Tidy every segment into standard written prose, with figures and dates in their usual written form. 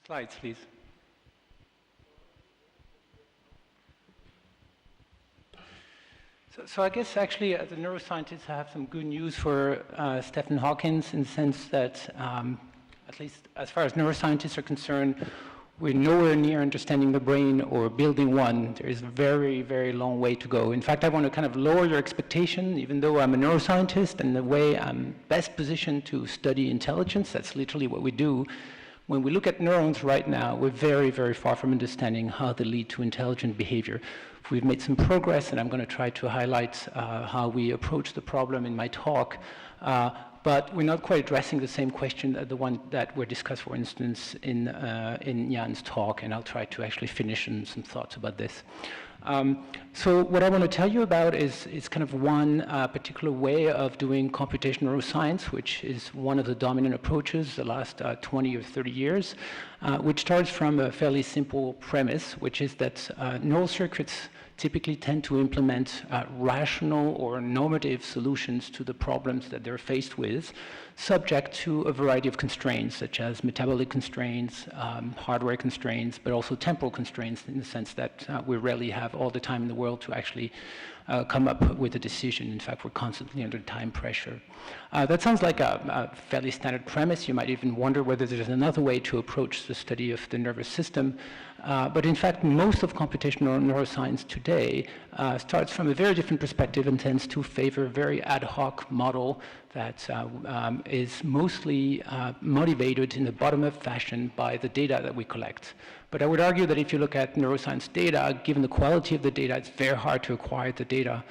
Slides, please. So I guess actually as a neuroscientist I have some good news for Stephen Hawking in the sense that at least as far as neuroscientists are concerned, we're nowhere near understanding the brain or building one. There is a very, very long way to go. In fact, I want to kind of lower your expectation, even though I'm a neuroscientist and the way I'm best positioned to study intelligence, that's literally what we do. When we look at neurons right now, we're very, very far from understanding how they lead to intelligent behavior. We've made some progress, and I'm going to try to highlight how we approach the problem in my talk. But we're not quite addressing the same question, the one that were discussed, for instance, in Jan's talk, and I'll try to actually finish in some thoughts about this. So what I want to tell you about is kind of one particular way of doing computational neuroscience, which is one of the dominant approaches the last 20 or 30 years, which starts from a fairly simple premise, which is that neural circuits typically tend to implement rational or normative solutions to the problems that they're faced with, subject to a variety of constraints, such as metabolic constraints, hardware constraints, but also temporal constraints in the sense that we rarely have all the time in the world to actually come up with a decision. In fact, we're constantly under time pressure. That sounds like a fairly standard premise. You might even wonder whether there's another way to approach the study of the nervous system. But in fact, most of computational neuroscience today starts from a very different perspective and tends to favor a very ad hoc model that is mostly motivated in a bottom-up fashion by the data that we collect. But I would argue that if you look at neuroscience data, given the quality of the data, it's very hard to acquire the data.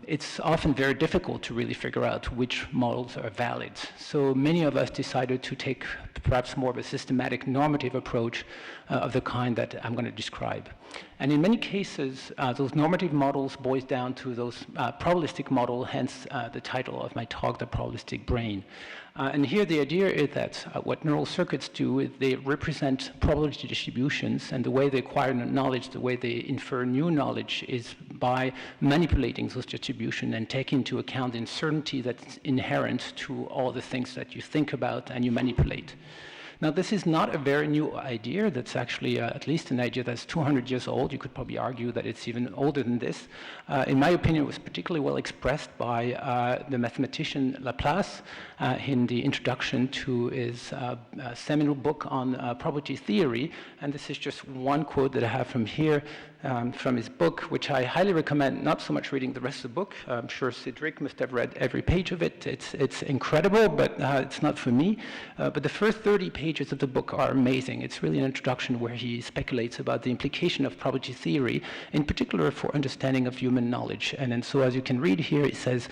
It's often very difficult to really figure out which models are valid. So many of us decided to take perhaps more of a systematic normative approach of the kind that I'm going to describe. And in many cases, those normative models boils down to those probabilistic model, hence the title of my talk, The Probabilistic Brain. And here the idea is that what neural circuits do is they represent probability distributions, and the way they acquire knowledge, the way they infer new knowledge is by manipulating those distributions and taking into account the uncertainty that's inherent to all the things that you think about and you manipulate. Now, this is not a very new idea. That's actually at least an idea that's 200 years old. You could probably argue that it's even older than this. In my opinion, it was particularly well expressed by the mathematician Laplace in the introduction to his seminal book on probability theory. And this is just one quote that I have from here, from his book, which I highly recommend, not so much reading the rest of the book. I'm sure Cedric must have read every page of it. It's incredible, but it's not for me. But the first 30 pages of the book are amazing. It's really an introduction where he speculates about the implication of probability theory, in particular for understanding of human knowledge. And so as you can read here, it says,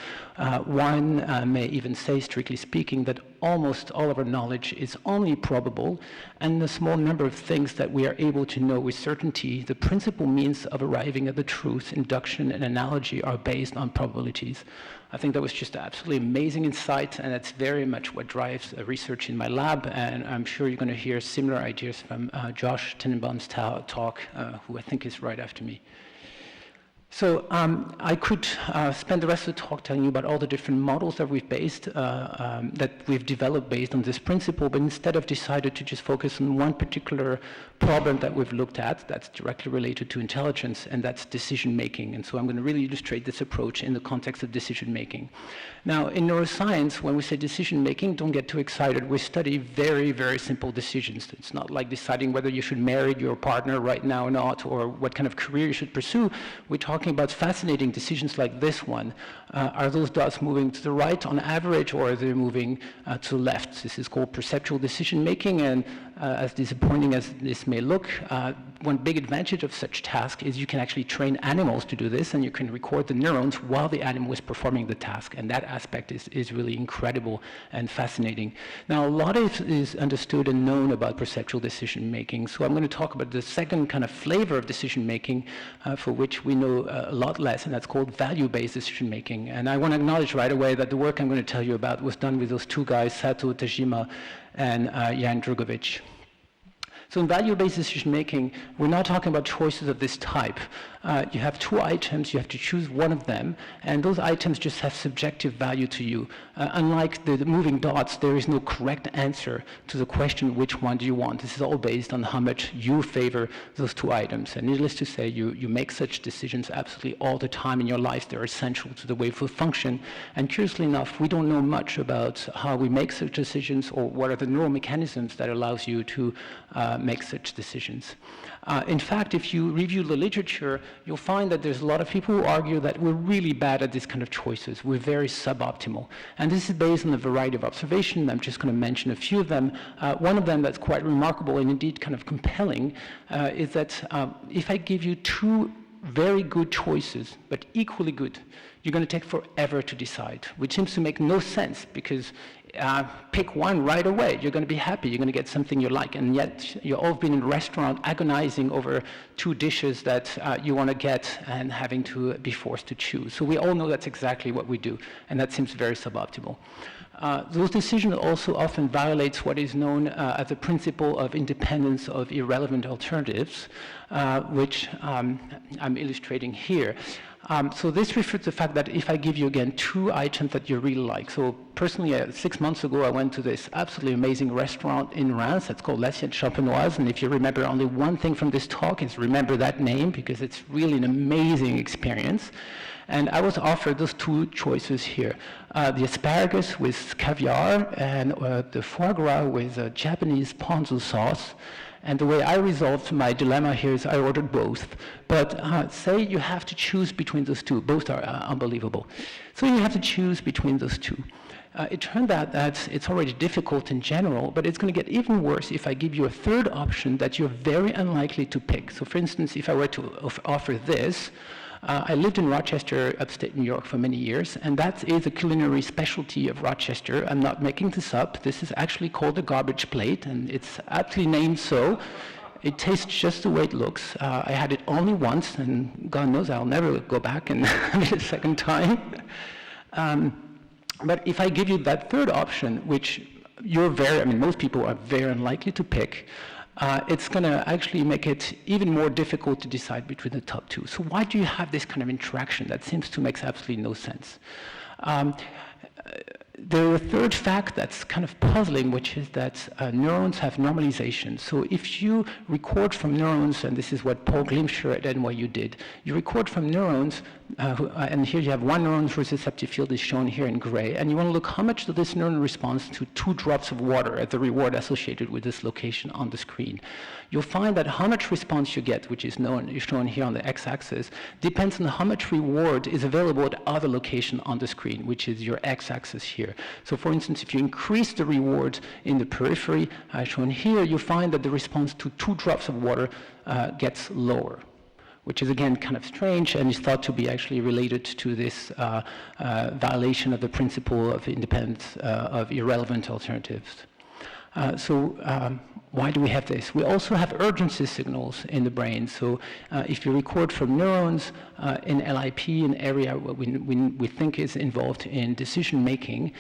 one may even say, strictly speaking, that almost all of our knowledge is only probable, and the small number of things that we are able to know with certainty, the principal means of arriving at the truth, induction and analogy, are based on probabilities. I think that was just absolutely amazing insight, and that's very much what drives research in my lab, and I'm sure you're going to hear similar ideas from Josh Tenenbaum's talk, who I think is right after me. So I could spend the rest of the talk telling you about all the different models that we've developed based on this principle, but instead I've decided to just focus on one particular problem that we've looked at that's directly related to intelligence, and that's decision making. And so I'm going to really illustrate this approach in the context of decision making. Now, in neuroscience, when we say decision making, don't get too excited. We study very, very simple decisions. It's not like deciding whether you should marry your partner right now or not, or what kind of career you should pursue. We're talking about fascinating decisions like this one. Are those dots moving to the right on average, or are they moving to the left? This is called perceptual decision making, and as disappointing as this may look, one big advantage of such task is you can actually train animals to do this, and you can record the neurons while the animal is performing the task, and that aspect is really incredible and fascinating. Now, a lot is understood and known about perceptual decision making, so I'm going to talk about the second kind of flavor of decision making for which we know a lot less, and that's called value-based decision making. And I want to acknowledge right away that the work I'm going to tell you about was done with those two guys, Sato Tajima and Jan Drogovic. So in value-based decision-making, we're not talking about choices of this type. You have two items, you have to choose one of them, and those items just have subjective value to you. Unlike the moving dots, there is no correct answer to the question, which one do you want? This is all based on how much you favor those two items. And needless to say, you make such decisions absolutely all the time in your life. They're essential to the way we function. And curiously enough, we don't know much about how we make such decisions or what are the neural mechanisms that allows you to make such decisions. In fact, if you review the literature, you'll find that there's a lot of people who argue that we're really bad at this kind of choices. We're very suboptimal. And this is based on a variety of observations. I'm just going to mention a few of them. One of them that's quite remarkable and indeed kind of compelling is that if I give you two very good choices, but equally good, you're going to take forever to decide, which seems to make no sense because pick one right away. You're going to be happy. You're going to get something you like. And yet you've all been in a restaurant agonizing over two dishes that you want to get and having to be forced to choose. So we all know that's exactly what we do. And that seems very suboptimal. Those decisions also often violates what is known as the principle of independence of irrelevant alternatives, which I'm illustrating here. So this refers to the fact that if I give you, again, two items that you really like. So personally, 6 months ago, I went to this absolutely amazing restaurant in Reims. It's called L'Assiette Champenoise. And if you remember only one thing from this talk, is remember that name, because it's really an amazing experience. And I was offered those two choices here. The asparagus with caviar and the foie gras with Japanese ponzu sauce. And the way I resolved my dilemma here is I ordered both. But say you have to choose between those two. Both are unbelievable. So you have to choose between those two. It turned out that it's already difficult in general, but it's going to get even worse if I give you a third option that you're very unlikely to pick. So for instance, if I were to offer this, I lived in Rochester, upstate New York, for many years, and that is a culinary specialty of Rochester. I'm not making this up. This is actually called a garbage plate, and it's aptly named so. It tastes just the way it looks. I had it only once, and God knows I'll never go back and have it a second time. But if I give you that third option, which most people are very unlikely to pick, it's going to actually make it even more difficult to decide between the top two. So why do you have this kind of interaction? That seems to make absolutely no sense. There's a third fact that's kind of puzzling, which is that neurons have normalization. So if you record from neurons, and this is what Paul Glimcher at NYU did, you record from neurons, and here you have one neuron whose receptive field is shown here in gray, and you want to look how much this neuron responds to 2 drops of water as the reward associated with this location on the screen. You'll find that how much response you get, which is shown here on the x-axis, depends on how much reward is available at other location on the screen, which is your x-axis here. So for instance, if you increase the reward in the periphery, shown here, you find that the response to 2 drops of water gets lower, which is again kind of strange and is thought to be actually related to this violation of the principle of independence of irrelevant alternatives. Why do we have this? We also have urgency signals in the brain. So if you record from neurons in LIP, an area we think is involved in decision making,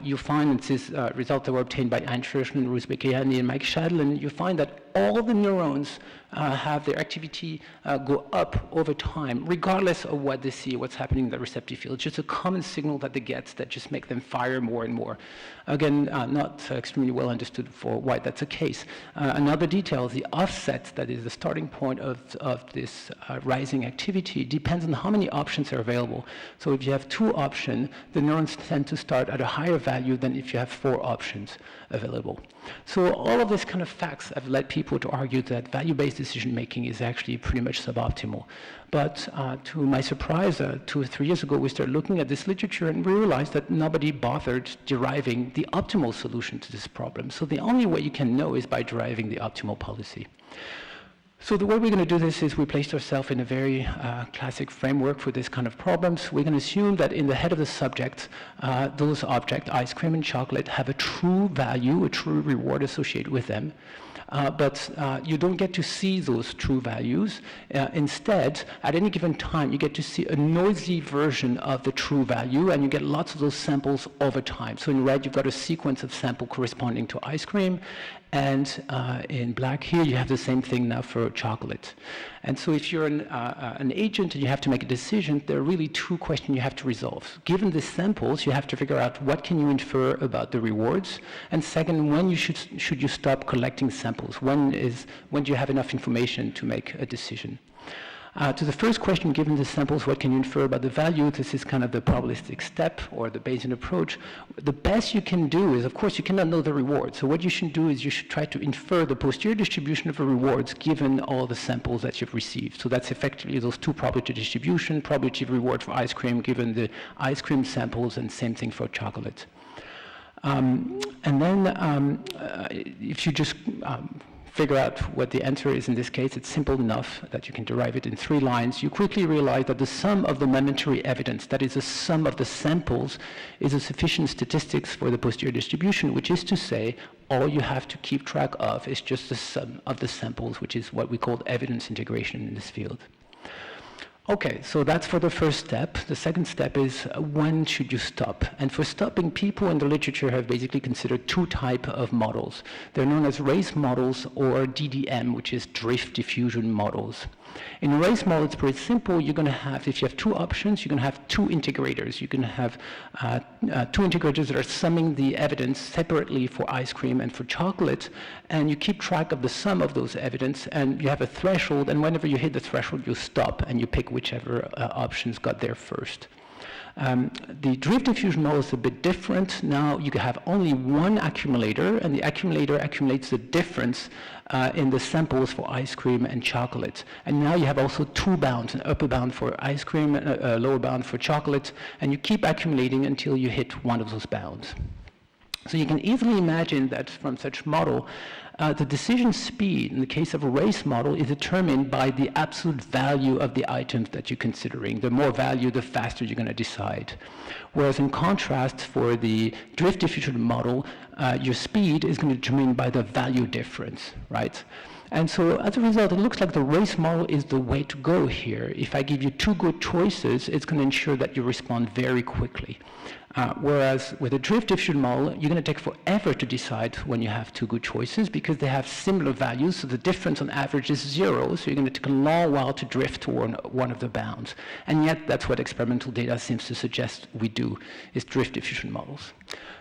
you find that this result that were obtained by Ayn Schurschman, Ruth Bekeani, and Mike Shadlin, you find that all the neurons have their activity go up over time, regardless of what they see, what's happening in the receptive field. It's just a common signal that they get that just make them fire more and more. Again, not extremely well understood for why that's the case. Another detail, the offset, that is the starting point of this rising activity, depends on how many options are available. So if you have 2 options, the neurons tend to start at a higher value than if you have 4 options available. So all of these kind of facts have led people to argue that value-based decision-making is actually pretty much suboptimal. But to my surprise, 2 or 3 years ago, we started looking at this literature and we realized that nobody bothered deriving the optimal solution to this problem. So the only way you can know is by deriving the optimal policy. So the way we're going to do this is we placed ourselves in a very classic framework for this kind of problems. We're going to assume that in the head of the subject, those objects, ice cream and chocolate, have a true value, a true reward associated with them. But you don't get to see those true values. Instead, at any given time, you get to see a noisy version of the true value, and you get lots of those samples over time. So in red, you've got a sequence of samples corresponding to ice cream, And in black here, you have the same thing now for chocolate. And so if you're an agent and you have to make a decision, there are really two questions you have to resolve. Given the samples, you have to figure out what can you infer about the rewards, and second, when should you stop collecting samples? When do you have enough information to make a decision? To the first question, given the samples, what can you infer about the value? This is kind of the probabilistic step or the Bayesian approach. The best you can do is, of course, you cannot know the reward. So what you should do is you should try to infer the posterior distribution of the rewards given all the samples that you've received. So that's effectively those two probability distribution, probability of reward for ice cream given the ice cream samples, and same thing for chocolate. And then if you just figure out what the answer is in this case, it's simple enough that you can derive it in 3 lines. You quickly realize that the sum of the momentary evidence, that is the sum of the samples, is a sufficient statistics for the posterior distribution, which is to say, all you have to keep track of is just the sum of the samples, which is what we call evidence integration in this field. Okay, so that's for the first step. The second step is when should you stop? And for stopping, people in the literature have basically considered 2 types of models. They're known as race models or DDM, which is drift diffusion models. In a race model, it's pretty simple. You're going to have, if you have 2 options, you're going to have 2 integrators. You can have 2 integrators that are summing the evidence separately for ice cream and for chocolate, and you keep track of the sum of those evidence, and you have a threshold, and whenever you hit the threshold, you stop, and you pick whichever options got there first. The drift diffusion model is a bit different. Now you have only one accumulator, and the accumulator accumulates the difference in the samples for ice cream and chocolate. And now you have also 2 bounds, an upper bound for ice cream and a lower bound for chocolate, and you keep accumulating until you hit one of those bounds. So you can easily imagine that from such model, the decision speed in the case of a race model is determined by the absolute value of the items that you're considering. The more value, the faster you're going to decide. Whereas in contrast, for the drift diffusion model, your speed is going to be determined by the value difference, right? And so as a result, it looks like the race model is the way to go here. If I give you 2 good choices, it's going to ensure that you respond very quickly. Whereas with a drift diffusion model, you're going to take forever to decide when you have 2 good choices because they have similar values, so the difference on average is 0, so you're going to take a long while to drift toward one of the bounds. And yet that's what experimental data seems to suggest we do, is drift diffusion models.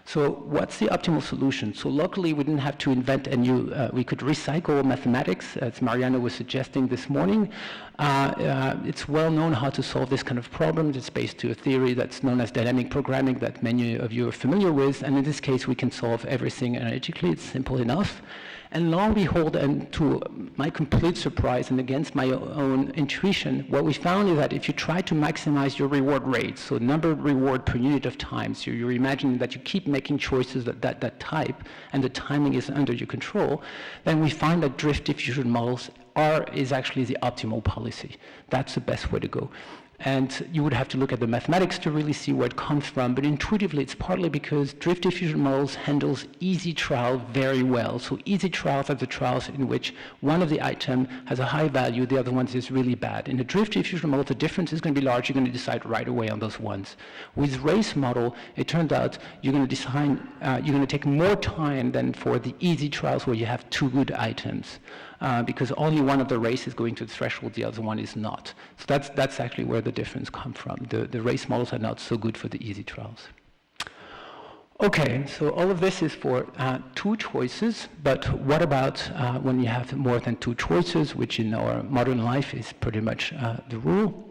So what's the optimal solution? So luckily we didn't have to invent a new, we could recycle mathematics, as Mariano was suggesting this morning. It's well known how to solve this kind of problem. It's based to a theory that's known as dynamic programming that many of you are familiar with. And in this case, we can solve everything analytically. It's simple enough. And lo and behold, and to my complete surprise and against my own intuition, what we found is that if you try to maximize your reward rate, so number of reward per unit of time, so you're imagining that you keep making choices that type, and the timing is under your control, then we find that drift diffusion models is actually the optimal policy. That's the best way to go. And you would have to look at the mathematics to really see where it comes from, but intuitively it's partly because drift diffusion models handles easy trial very well. So easy trials are the trials in which one of the item has a high value, the other one is really bad. In a drift diffusion model, the difference is going to be large. You're going to decide right away on those ones. With race model, it turns out you're going to decide, you're going to take more time than for the easy trials where you have 2 good items. Because only one of the race is going to the threshold, the other one is not. So that's actually where the difference comes from. The race models are not so good for the easy trials. Okay, so all of this is for 2 choices, but what about when you have more than 2 choices, which in our modern life is pretty much the rule?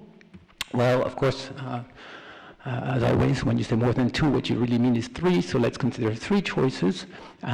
Well, of course, as always, when you say more than 2, what you really mean is 3, so let's consider 3 choices.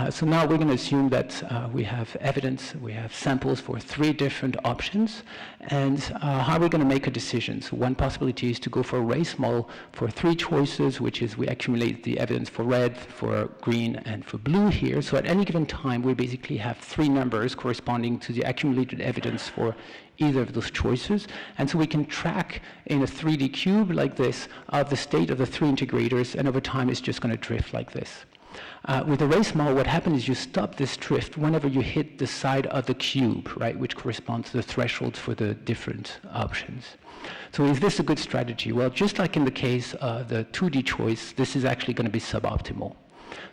So now we're going to assume that we have evidence, we have samples for 3 different options, and how are we going to make a decision? So one possibility is to go for a race model for 3 choices, which is we accumulate the evidence for red, for green, and for blue here. So at any given time, we basically have 3 numbers corresponding to the accumulated evidence for either of those choices. And so we can track in a 3D cube like this of the state of the 3 integrators, and over time it's just going to drift like this. With the race model, what happens is you stop this drift whenever you hit the side of the cube, right, which corresponds to the threshold for the different options. So is this a good strategy? Well, just like in the case of the 2D choice, this is actually going to be suboptimal.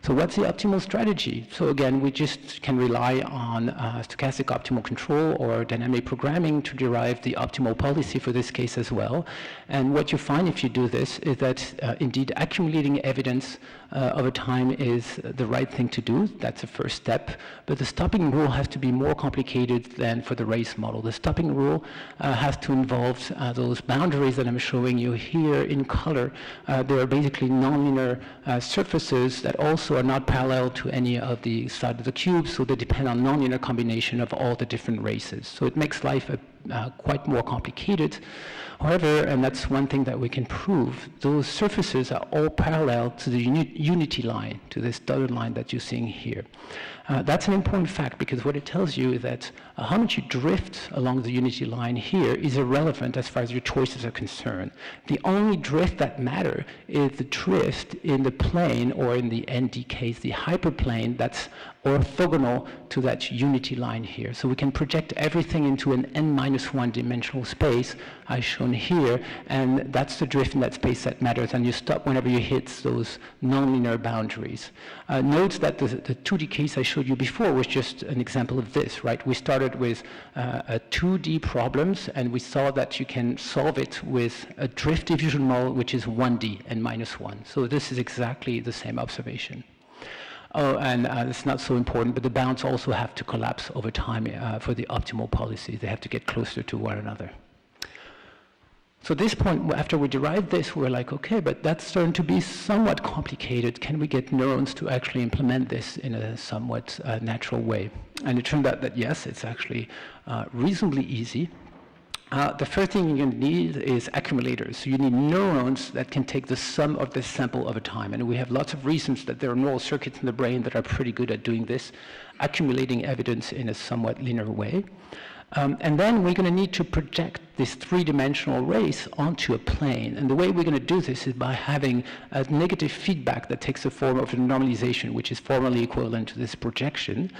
So what's the optimal strategy? So again, we just can rely on stochastic optimal control or dynamic programming to derive the optimal policy for this case as well. And what you find if you do this is that indeed accumulating evidence over time is the right thing to do. That's the first step. But the stopping rule has to be more complicated than for the race model. The stopping rule has to involve those boundaries that I'm showing you here in color. They are basically nonlinear surfaces that also are not parallel to any of the sides of the cube, so they depend on nonlinear combination of all the different races. So it makes life quite more complicated. However, and that's one thing that we can prove, those surfaces are all parallel to the unity line, to this dotted line that you're seeing here. That's an important fact because what it tells you is that how much you drift along the unity line here is irrelevant as far as your choices are concerned. The only drift that matter is the drift in the plane, or in the ND case, the hyperplane that's orthogonal to that unity line here. So we can project everything into an n-1 dimensional space, as shown here, and that's the drift in that space that matters, and you stop whenever you hit those nonlinear boundaries. Note that the 2D case I showed you before was just an example of this, right? We started with 2D problems, and we saw that you can solve it with a drift diffusion model, which is 1D, n-1. So this is exactly the same observation. Oh, and it's not so important, but the bounds also have to collapse over time for the optimal policy. They have to get closer to one another. So at this point, after we derived this, we're like, okay, but that's starting to be somewhat complicated. Can we get neurons to actually implement this in a somewhat natural way? And it turned out that yes, it's actually reasonably easy. The first thing you're going to need is accumulators. So you need neurons that can take the sum of the sample over time. And we have lots of reasons that there are neural circuits in the brain that are pretty good at doing this, accumulating evidence in a somewhat linear way. And then we're going to need to project this three-dimensional race onto a plane. And the way we're going to do this is by having a negative feedback that takes the form of a normalization, which is formally equivalent to this projection.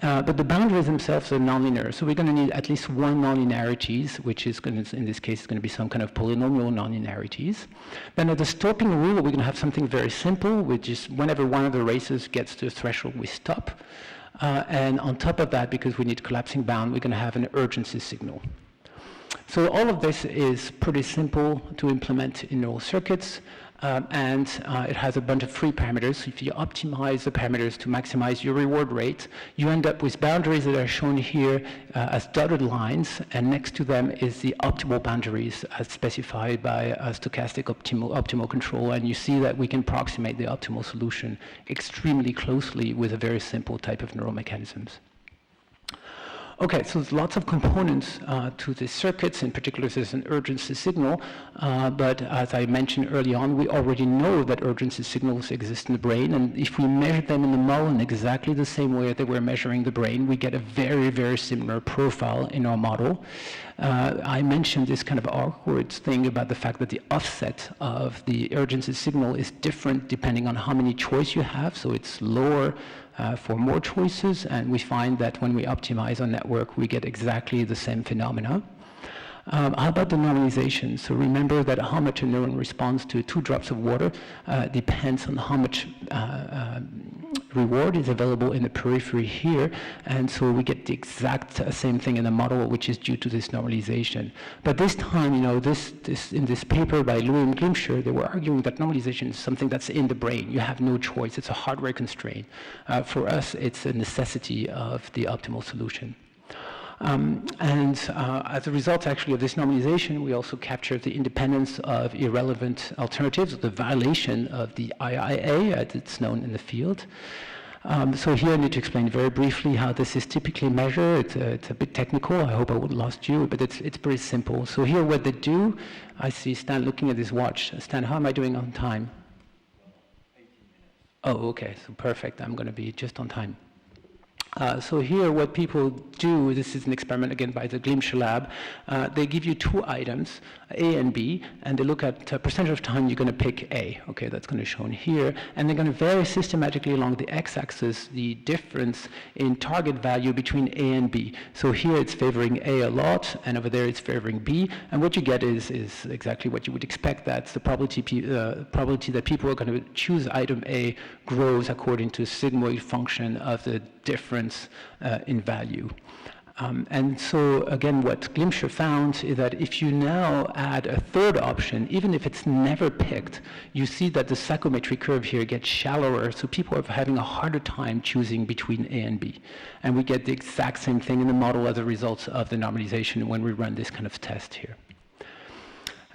But the boundaries themselves are nonlinear, so we're going to need at least one nonlinearities, which is going to, in this case, is going to be some kind of polynomial nonlinearities. Then at the stopping rule, we're going to have something very simple, which is whenever one of the races gets to a threshold, we stop. And on top of that, because we need collapsing bound, we're going to have an urgency signal. So all of this is pretty simple to implement in neural circuits. And it has a bunch of free parameters. If you optimize the parameters to maximize your reward rate, you end up with boundaries that are shown here as dotted lines, and next to them is the optimal boundaries as specified by stochastic optimal control, and you see that we can approximate the optimal solution extremely closely with a very simple type of neural mechanisms. Okay, so there's lots of components to these circuits. In particular, there's an urgency signal. But as I mentioned early on, we already know that urgency signals exist in the brain. And if we measure them in the model in exactly the same way that we're measuring the brain, we get a very, very similar profile in our model. I mentioned this kind of awkward thing about the fact that the offset of the urgency signal is different depending on how many choices you have. So it's lower for more choices, and we find that when we optimize our network, we get exactly the same phenomena. How about the normalization? So remember that how much a neuron responds to 2 drops of water depends on how much reward is available in the periphery here, and so we get the exact same thing in the model, which is due to this normalization. But this time, you know, in this paper by Louis and Glimscher, they were arguing that normalization is something that's in the brain. You have no choice. It's a hardware constraint. For us, it's a necessity of the optimal solution. As a result, actually, of this normalization, we also capture the independence of irrelevant alternatives, the violation of the IIA, as it's known in the field. So here I need to explain very briefly how this is typically measured. It's a bit technical. I hope I wouldn't lost you, but it's pretty simple. So here what they do, I see Stan looking at his watch. Stan, how am I doing on time? 18 minutes. Oh, okay, so perfect. I'm going to be just on time. So here what people do, this is an experiment again by the Glimcher lab, they give you two items, A and B, and they look at percentage of time you're going to pick A. Okay, that's going to be shown here. And they're going to vary systematically along the x-axis the difference in target value between A and B. So here it's favoring A a lot, and over there it's favoring B. And what you get is exactly what you would expect. That's the probability that people are going to choose item A grows according to a sigmoid function of the difference in value. And so again, what Glimcher found is that if you now add a third option, even if it's never picked, you see that the psychometric curve here gets shallower, so people are having a harder time choosing between A and B. And we get the exact same thing in the model as a result of the normalization when we run this kind of test here.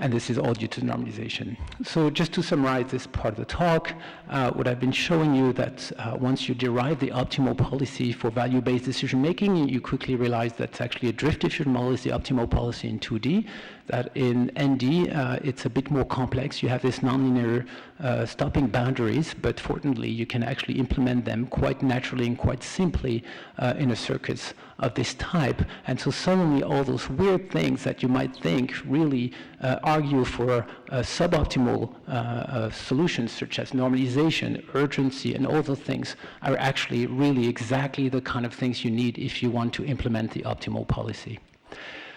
And this is all due to normalization. So just to summarize this part of the talk, what I've been showing you that once you derive the optimal policy for value-based decision-making, you quickly realize that actually a drift diffusion model is the optimal policy in 2D. That in ND, it's a bit more complex. You have this nonlinear stopping boundaries, but fortunately, you can actually implement them quite naturally and quite simply in a circuit of this type. And so suddenly all those weird things that you might think really argue for suboptimal solutions, such as normalization, urgency, and all those things are actually really exactly the kind of things you need if you want to implement the optimal policy.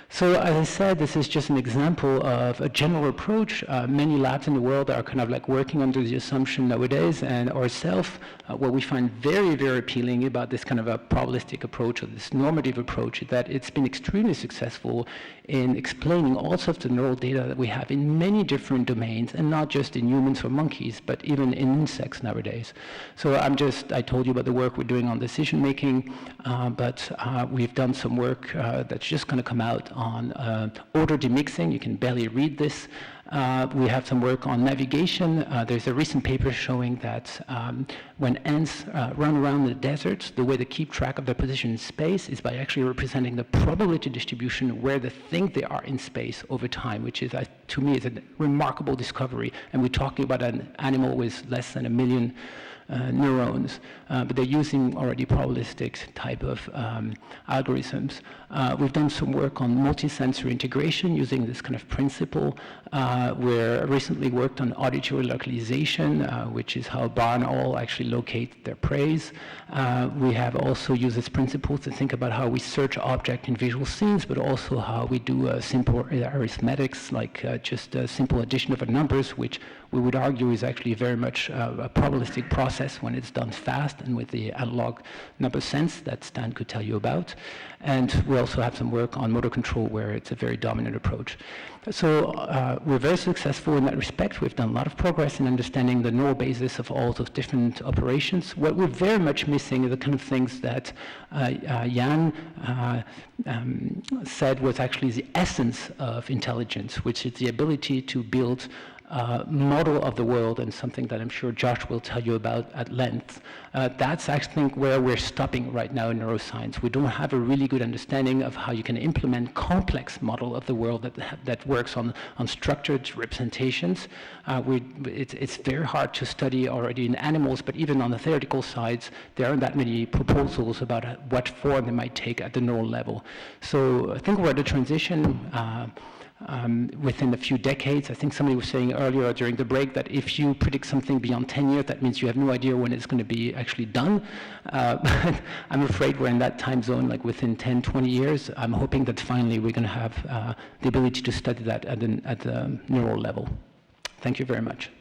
So as I said, this is just an example of a general approach. Many labs in the world are kind of like working under the assumption nowadays, and ourselves, what we find very, very appealing about this kind of a probabilistic approach or this normative approach is that it's been extremely successful in explaining all sorts of neural data that we have in many different domains, and not just in humans or monkeys, but even in insects nowadays. So I told you about the work we're doing on decision making, but we've done some work that's just going to come out on order demixing. You can barely read this. We have some work on navigation. There's a recent paper showing that when ants run around the desert, the way they keep track of their position in space is by actually representing the probability distribution where they think they are in space over time, which is, to me, is a remarkable discovery. And we're talking about an animal with less than 1 million neurons, but they're using already probabilistic type of algorithms. We've done some work on multi-sensory integration using this kind of principle. We're recently worked on auditory localization, which is how barn owl actually locate their prey. We have also used this principle to think about how we search objects in visual scenes, but also how we do simple arithmetics, like just a simple addition of numbers, which we would argue is actually very much a probabilistic process when it's done fast and with the analog number sense that Stan could tell you about. And we also have some work on motor control where it's a very dominant approach. So we're very successful in that respect. We've done a lot of progress in understanding the neural basis of all those different operations. What we're very much missing are the kind of things that Jan said was actually the essence of intelligence, which is the ability to build model of the world, and something that I'm sure Josh will tell you about at length. That's actually where we're stopping right now in neuroscience. We don't have a really good understanding of how you can implement complex model of the world that works on structured representations. It's very hard to study already in animals, but even on the theoretical sides, there aren't that many proposals about what form they might take at the neural level. So I think we're at a transition within a few decades. I think somebody was saying earlier during the break that if you predict something beyond 10 years, that means you have no idea when it's going to be actually done. But I'm afraid we're in that time zone, like within 10, 20 years. I'm hoping that finally we're going to have the ability to study that at the neural level. Thank you very much.